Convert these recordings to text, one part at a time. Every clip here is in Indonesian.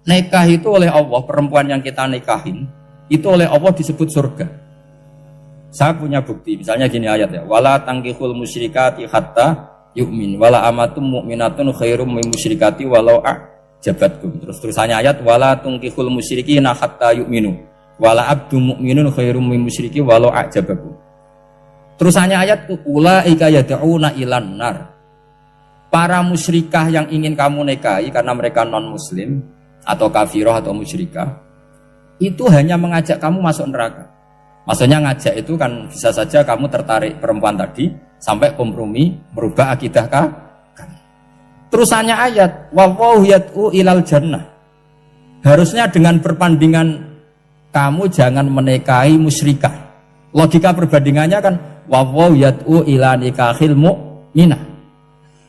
Nikah itu oleh Allah, perempuan yang kita nikahin itu oleh Allah disebut surga. Saya punya bukti, misalnya gini ayat ya, wala tangkihul musyrikati hatta yu'min, wala amatum mu'minatun khairum min musyrikati walau a'jabatkum. Terusannya ayat, wala tangkihul musyrikina hatta yu'minu, wala abdu mu'minun khairum min musyriki walau a'jabakum. Terusannya ayat, ulaika yad'una ilan nar. Para musyrikah yang ingin kamu nikahi karena mereka non muslim atau kafirah atau musyrikah, itu hanya mengajak kamu masuk neraka. Maksudnya ngajak itu kan bisa saja kamu tertarik perempuan tadi sampai kompromi merubah akidah kamu. Terusannya ayat, wallahu yad'u ilal jannah. Harusnya dengan perbandingan kamu jangan menikahi musyrikah. Logika perbandingannya kan wallahu yad'u ila nikahil mu'minah.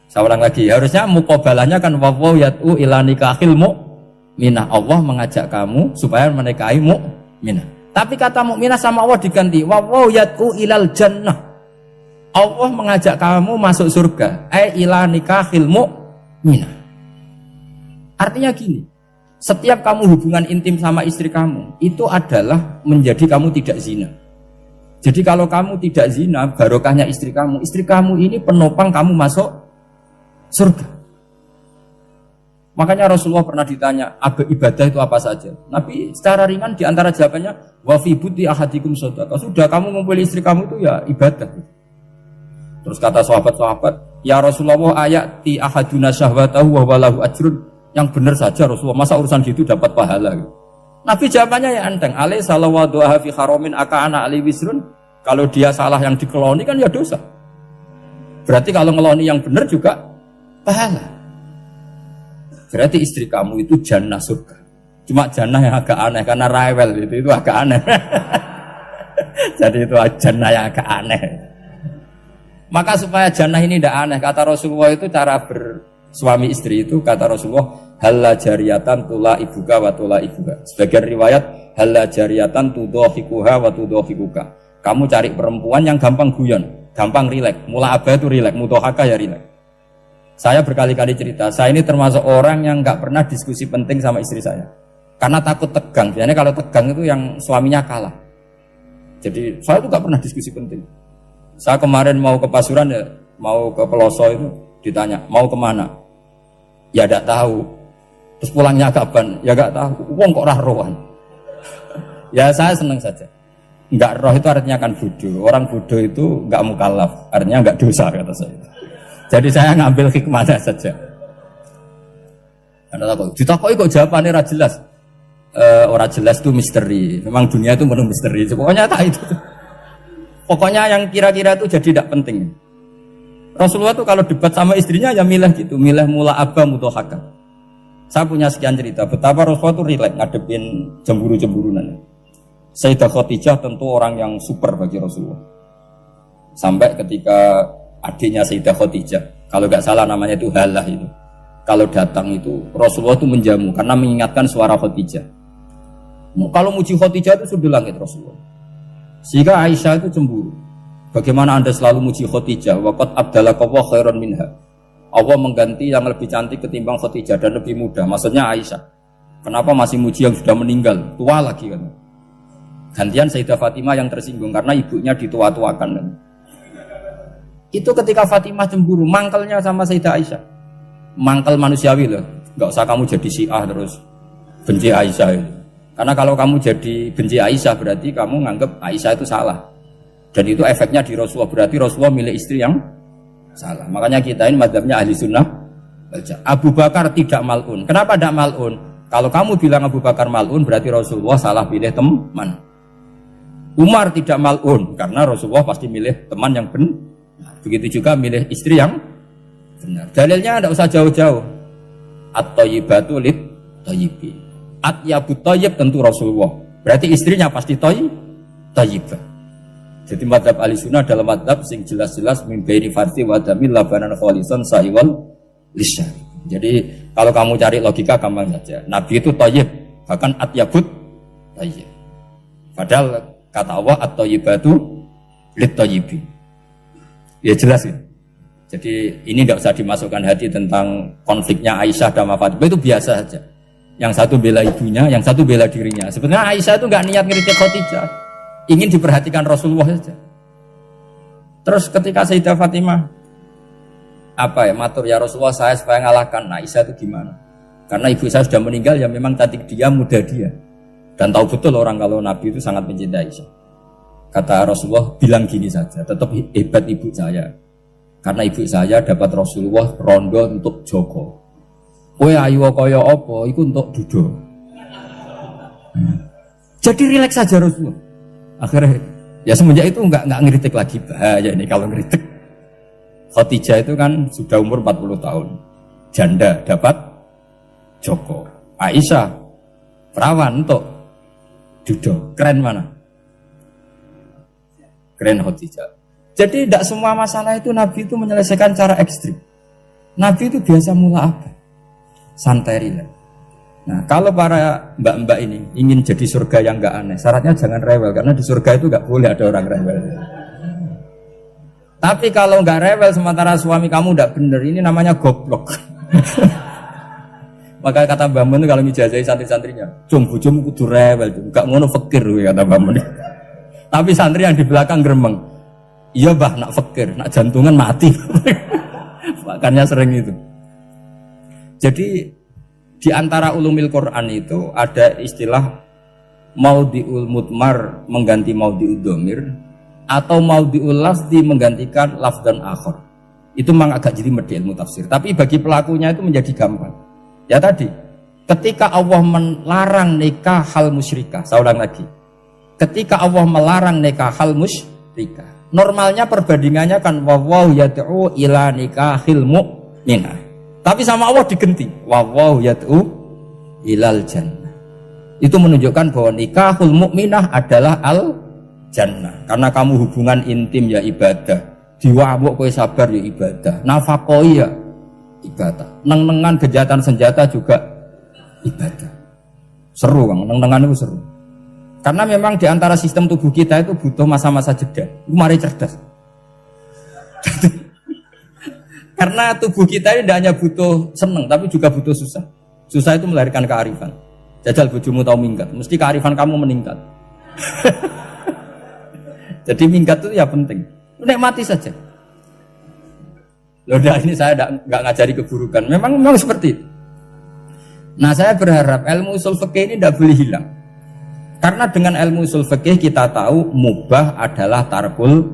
Saya ulang lagi, harusnya muqabalahnya kan wallahu yad'u ila nikahil mu'minah. Allah mengajak kamu supaya menikahi mu'minah. Tapi kata mukminah sama Allah diganti wallahu yad'u ilal jannah. Allah mengajak kamu masuk surga, ila nikahil mu'minah. Artinya gini, setiap kamu hubungan intim sama istri kamu itu adalah menjadi kamu tidak zina. Jadi kalau kamu tidak zina, barokahnya istri kamu ini penopang kamu masuk surga. Makanya Rasulullah pernah ditanya, ibadah itu apa saja? Nabi secara ringan diantara jawabannya, wa fi buti ahadikum shadaqah. Sudah kamu ngumpulin istri kamu itu ya ibadah. Terus kata sahabat-sahabat, ya Rasulullah ayati ahaduna syahwatahu wa walahu ajrun. Yang benar saja Rasulullah, masa urusan gitu dapat pahala gitu. Nabi jawabannya ya enteng, alai salawa doa fi haramin aka'ana ali wisrun. Kalau dia salah yang dikeloni kan ya dosa. Berarti kalau ngeloni yang benar juga pahala. Berarti istri kamu itu jannah surga. Cuma jannah yang agak aneh karena rewel itu agak aneh. Jadi itu jannah yang agak aneh. Maka supaya jannah ini tidak aneh, kata Rasulullah itu cara bersuami istri itu, kata Rasulullah, halla jariyatan tula ibuka wa tula ibuka. Sebagian riwayat halla jariyatan tudhahikuha wa tudhahikuka. Kamu cari perempuan yang gampang guyon, gampang rileks. Mula abah itu rileks, mutohaka ya rileks. Saya berkali-kali cerita, saya ini termasuk orang yang nggak pernah diskusi penting sama istri saya. Karena takut tegang. Biasanya kalau tegang itu yang suaminya kalah. Jadi saya itu nggak pernah diskusi penting. Saya kemarin mau ke Pasuruan ya, mau ke Peloso itu ditanya, mau kemana? Ya nggak tahu. Terus pulangnya kapan? Ya nggak tahu. Wong kok roh-rohan. Ya saya senang saja. Nggak roh itu artinya kan bodoh. Orang bodoh itu nggak mukallaf, artinya nggak dosa kata saya. Jadi saya ngambil hikmahnya saja. Karena ditakoi kok jawabannya ora jelas. Ora jelas itu misteri. Memang dunia itu penuh misteri. Pokoknya tak itu. Pokoknya yang kira-kira itu jadi tidak penting. Rasulullah itu kalau debat sama istrinya ya milih gitu, milih mula abah mutohaka. Saya punya sekian cerita betapa Rasulullah itu rileks ngadepin cemburu-cemburunan. Sayyidah Khadijah tentu orang yang super bagi Rasulullah. Sampai ketika adiknya Sayyidah Khadijah, kalau nggak salah namanya itu Halah itu, kalau datang itu Rasulullah itu menjamu karena mengingatkan suara Khadijah. Kalau muji Khadijah itu sudah langit Rasulullah. Sehingga Aisyah itu cemburu. Bagaimana anda selalu muji Khadijah? Waqad abdalakallahu khairan minha. Allah mengganti yang lebih cantik ketimbang Khadijah dan lebih muda. Maksudnya Aisyah. Kenapa masih muji yang sudah meninggal? Tua lagi kan. Gantian Sayyidah Fatimah yang tersinggung karena ibunya ditua-tuakan kan. Itu ketika Fatimah cemburu, mangkelnya sama Sayyidah Aisyah. Mangkel manusiawi loh. Gak usah kamu jadi Syiah terus benci Aisyah itu. Karena kalau kamu jadi benci Aisyah berarti kamu nganggap Aisyah itu salah. Dan itu efeknya di Rasulullah, berarti Rasulullah milih istri yang salah. Makanya kita ini madzhabnya ahli sunnah. Abu Bakar tidak mal'un. Kenapa tidak mal'un? Kalau kamu bilang Abu Bakar mal'un berarti Rasulullah salah pilih teman. Umar tidak mal'un karena Rasulullah pasti milih teman yang benar. Begitu juga milih istri yang benar. Dalilnya tidak usah jauh-jauh. At-thayyibatu lit-thayyibi. At-yabut thayyib tentu Rasulullah. Berarti istrinya pasti thayyibah. Jadi madzhab Ahlussunnah dalam madzhab sing jelas-jelas min baini farsi wa damil labanan khalisan sa'iwal lisya. Jadi kalau kamu cari logika gampang saja. Nabi itu thayyib, bahkan at-yabut thayyib. Padahal kata Allah at-thayyibatu lit-thayyibi. Ya jelas ya. Jadi ini tidak usah dimasukkan hati tentang konfliknya Aisyah dan Fatimah, itu biasa saja. Yang satu bela ibunya, yang satu bela dirinya. Sebenarnya Aisyah itu nggak niat ngeritik Khadijah, ingin diperhatikan Rasulullah saja. Terus ketika Sayyidah Fatimah matur ya Rasulullah saya supaya ngalahkan Aisyah itu gimana? Karena ibu saya sudah meninggal ya memang cantik dia, muda dia. Dan tahu betul orang kalau Nabi itu sangat mencintai Aisyah. Kata Rasulullah bilang gini saja, tetap hebat ibu saya. Karena ibu saya dapat Rasulullah rondo untuk Joko. Kowe ayu kaya apa iku untuk dudo. Jadi rileks saja Rasulullah. Akhirnya ya semenjak itu enggak ngeritik lagi, bahaya ini kalau ngeritik. Khadijah itu kan sudah umur 40 tahun. Janda dapat Joko. Aisyah perawan untuk dudo. Keren mana? Keren Khadijah. Jadi tidak semua masalah itu Nabi itu menyelesaikan cara ekstrim. Nabi itu biasa mula apa? Santai rileks. Nah, kalau para mbak-mbak ini ingin jadi surga yang enggak aneh, syaratnya jangan rewel karena di surga itu enggak boleh ada orang rewel. Tapi kalau enggak rewel sementara suami kamu enggak bener, ini namanya goblok. Maka kata Mbah Mun kalau ngijazahi santri-santrinya, "Cung bojomu kudu rewel, enggak ngono fakir," kata Mbah Mun. Tapi santri yang di belakang gremeng, "Iya, Mbah, nak fakir, nak jantungan mati." Makanya sering itu. Jadi di antara ulumil Quran itu ada istilah maudhi'ul mudmar mengganti maudhi'ud dhamir atau maudhi'ul lafzi menggantikan lafdzan akhar. Itu memang agak jelimet di ilmu tafsir, tapi bagi pelakunya itu menjadi gampang. Ya tadi, ketika Allah melarang nikah hal musyrikah, saya ulang lagi. Ketika Allah melarang nikah hal musyrikah, normalnya perbandingannya kan wallahu yad'u ila nikahil mu'minah. Tapi sama Allah digenti, wallahu yad'u ilal jannah. Itu menunjukkan bahwa nikahul mukminah adalah al jannah. Karena kamu hubungan intim ya ibadah, diwamuk kowe sabar ya ibadah, nafakoi ya ibadah, neng-nengan kejahatan senjata juga ibadah. Seru Kang, neng-nengan itu seru. Karena memang di antara sistem tubuh kita itu butuh masa-masa jeda. Mari cerdas. Karena tubuh kita ini tidak hanya butuh seneng, tapi juga butuh susah. Susah itu melahirkan kearifan. Jajal bojomu tahu minggat, mesti kearifan kamu meningkat. Jadi minggat itu ya penting. Nikmati saja. Loh, ini saya nggak ngajari keburukan. Memang seperti itu. Nah, saya berharap ilmu usul fikih ini tidak boleh hilang. Karena dengan ilmu usul fikih kita tahu mubah adalah tarkul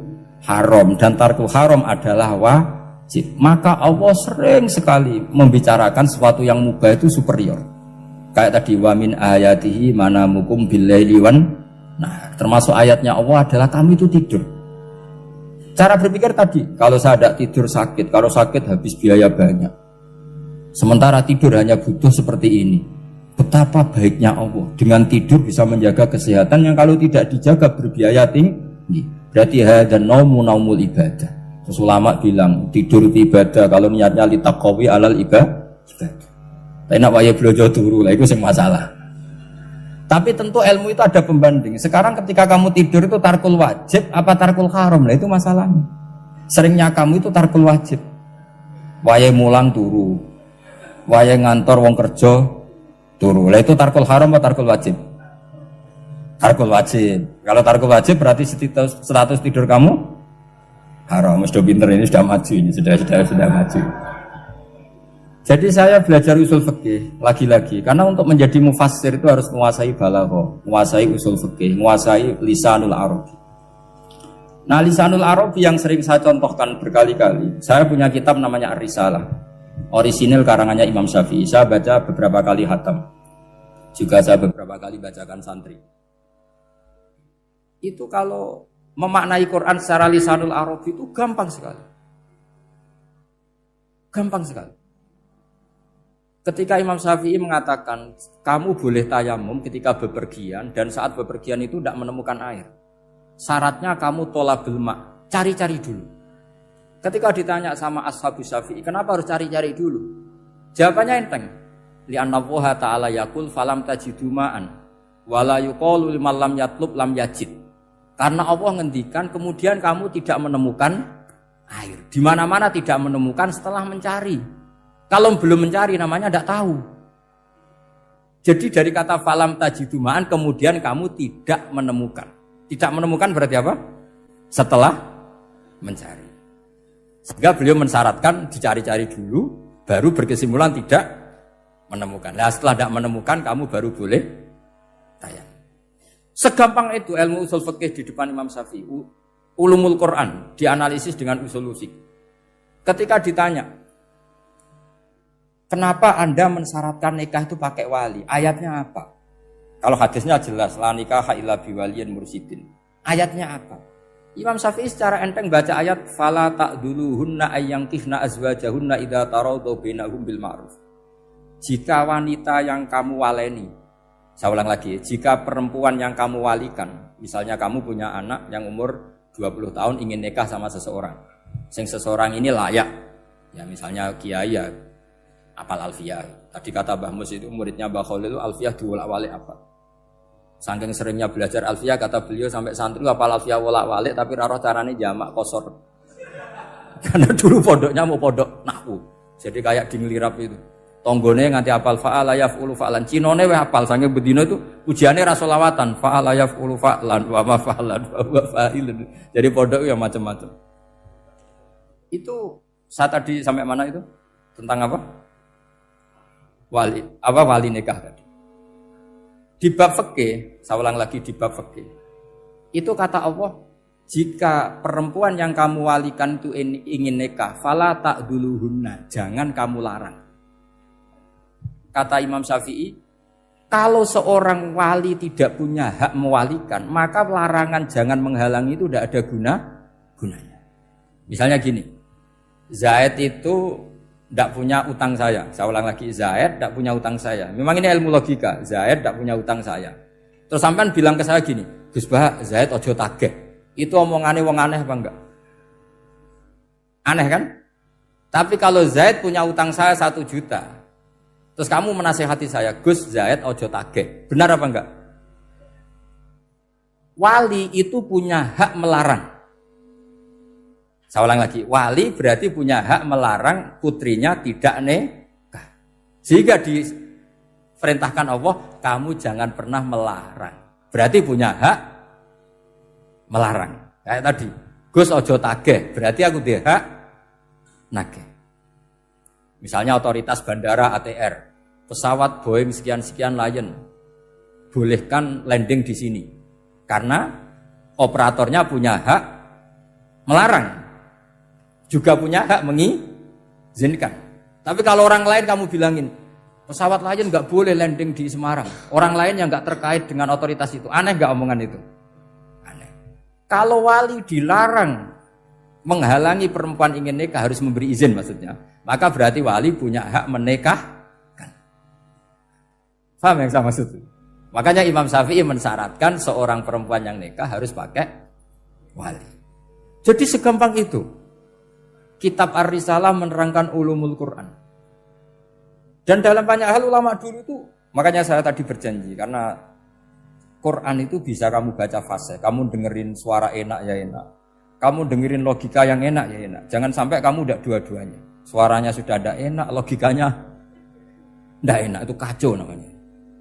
haram dan tarkul haram adalah wajib. Maka Allah sering sekali membicarakan sesuatu yang mubah itu superior. Kayak tadi wa min ayatihi manamukum billaili wan. Nah, termasuk ayatnya Allah adalah kami itu tidur. Cara berpikir tadi, kalau saya tidak tidur sakit, kalau sakit habis biaya banyak. Sementara tidur hanya butuh seperti ini. Betapa baiknya Allah dengan tidur bisa menjaga kesehatan yang kalau tidak dijaga berbiaya tinggi. Berarti hadan naumul ibadah. Terus ulama bilang tidur itu ibadah kalau niatnya litaqawi alal ibadah. Tapi nak wae blojo turu lah itu sing masalah. Tapi tentu ilmu itu ada pembanding. Sekarang ketika kamu tidur itu tarkul wajib apa tarkul haram lah itu masalahnya. Seringnya kamu itu tarkul wajib. Wae mulang turu. Wae ngantor wong kerja turu. Lah itu tarkul haram atau tarkul wajib? Tarkul wajib. Kalau tarkul wajib berarti status tidur kamu haram. Sudah pinter ini sudah maju ini sudah maju. Jadi saya belajar usul fikih lagi-lagi karena untuk menjadi mufassir itu harus menguasai balaghah, menguasai usul fikih, menguasai lisanul arabi. Nah, lisanul arabi yang sering saya contohkan berkali-kali. Saya punya kitab namanya Ar-Risalah. Orisinil karangannya Imam Syafi'i. Saya baca beberapa kali khatam. Juga saya beberapa kali bacakan santri. Itu kalau memaknai Quran secara lisanul arabi itu gampang sekali. Gampang sekali. Ketika Imam Syafi'i mengatakan kamu boleh tayamum ketika bepergian dan saat bepergian itu tidak menemukan air. Syaratnya kamu tolabul ma', cari-cari dulu. Ketika ditanya sama ashabus Syafi'i, kenapa harus cari-cari dulu? Jawabannya enteng. Li'anna Allah ta'ala yaqul falam tajidu ma'an wala yuqalu liman lam yatlub lam yajid. Karena Allah ngendikan kemudian kamu tidak menemukan air. Di mana-mana tidak menemukan setelah mencari. Kalau belum mencari namanya tidak tahu. Jadi dari kata falam tajidumaan kemudian kamu tidak menemukan. Tidak menemukan berarti apa? Setelah mencari. Sehingga beliau mensyaratkan dicari-cari dulu, baru berkesimpulan tidak menemukan. Nah setelah tidak menemukan kamu baru boleh tayang. Segampang itu ilmu usul fikih di depan Imam Syafi'i. Ulumul Quran dianalisis dengan usul fikih. Ketika ditanya, kenapa Anda mensyaratkan nikah itu pakai wali? Ayatnya apa? Kalau hadisnya jelas, la nikaha illa biwaliyin mursyidin. Ayatnya apa? Imam Syafi'i secara enteng baca ayat fala ta'duluhunna ayyankihna azwajahunna idza taradau bainahum bil ma'ruf. Jika wanita yang kamu waleni, saya ulang lagi, jika perempuan yang kamu walikan, misalnya kamu punya anak yang umur 20 tahun ingin nikah sama seseorang. Seseorang ini layak. Ya misalnya kiai ya apal alfiyah. Tadi kata Mbah Mus itu muridnya Mbah Khalil itu alfiyah diwolak-walik apa. Saking seringnya belajar alfiyah kata beliau sampai santri apal alfiyah wolak-walik tapi ora roh carane jamak kosor. Karena dulu pondoknya mau pondok nahwu. Jadi kayak di nglirap itu. Tonggone nganti apal fa'ala yaf'ulu fa'lan. Cinone weh apal saking bedino itu ujiane ra selawatan fa'ala yaf'ulu fa'lan wa ma fa'lan wa huwa fa'ilun. Jadi pondok ya macam-macam. Itu saya tadi sampai mana itu? Tentang apa? Wali nikah tadi. Di bab fikih, saya ulang lagi di bab fikih. Itu kata Allah, jika perempuan yang kamu walikan itu ingin nikah, fala ta'duluhunna, jangan kamu larang. Kata Imam Syafi'i, kalau seorang wali tidak punya hak mewalikan, maka larangan jangan menghalangi itu tidak ada gunanya. Misalnya gini, Zaid itu tidak punya utang saya ulang lagi, Zaid tidak punya utang saya. Memang ini ilmu logika, Zaid tidak punya utang saya. Terus sampean bilang ke saya gini, Gus Bah, Zaid ojo tagih. Itu omongannya wong aneh apa enggak? Aneh kan? Tapi kalau Zaid punya utang saya 1 juta, terus kamu menasihati saya, Gus Zaid ojo tagih. Benar apa enggak? Wali itu punya hak melarang. Saya ulang lagi, wali berarti punya hak melarang putrinya tidak nikah. Sehingga diperintahkan Allah, kamu jangan pernah melarang. Berarti punya hak melarang. Kayak tadi, Gus ojo tagih, berarti aku dia hak nagih. Misalnya otoritas bandara ATR, pesawat Boeing sekian-sekian Lion, bolehkan landing di sini. Karena operatornya punya hak melarang, juga punya hak mengizinkan. Tapi kalau orang lain kamu bilangin, pesawat Lion nggak boleh landing di Semarang, orang lain yang nggak terkait dengan otoritas itu, aneh nggak omongan itu? Aneh. Kalau wali dilarang menghalangi perempuan ingin nikah harus memberi izin maksudnya, maka berarti wali punya hak menikahkan. Paham yang saya maksud? Makanya Imam Syafi'i mensyaratkan seorang perempuan yang nikah harus pakai wali. Jadi segampang itu. Kitab Ar-Risalah menerangkan ulumul Quran. Dan dalam banyak hal ulama dulu itu, makanya saya tadi berjanji karena Quran itu bisa kamu baca fase, kamu dengerin suara enak ya enak. Kamu dengerin logika yang enak ya enak. Jangan sampai kamu udah dua-duanya. Suaranya sudah ada enak, logikanya tidak enak, itu kacau namanya.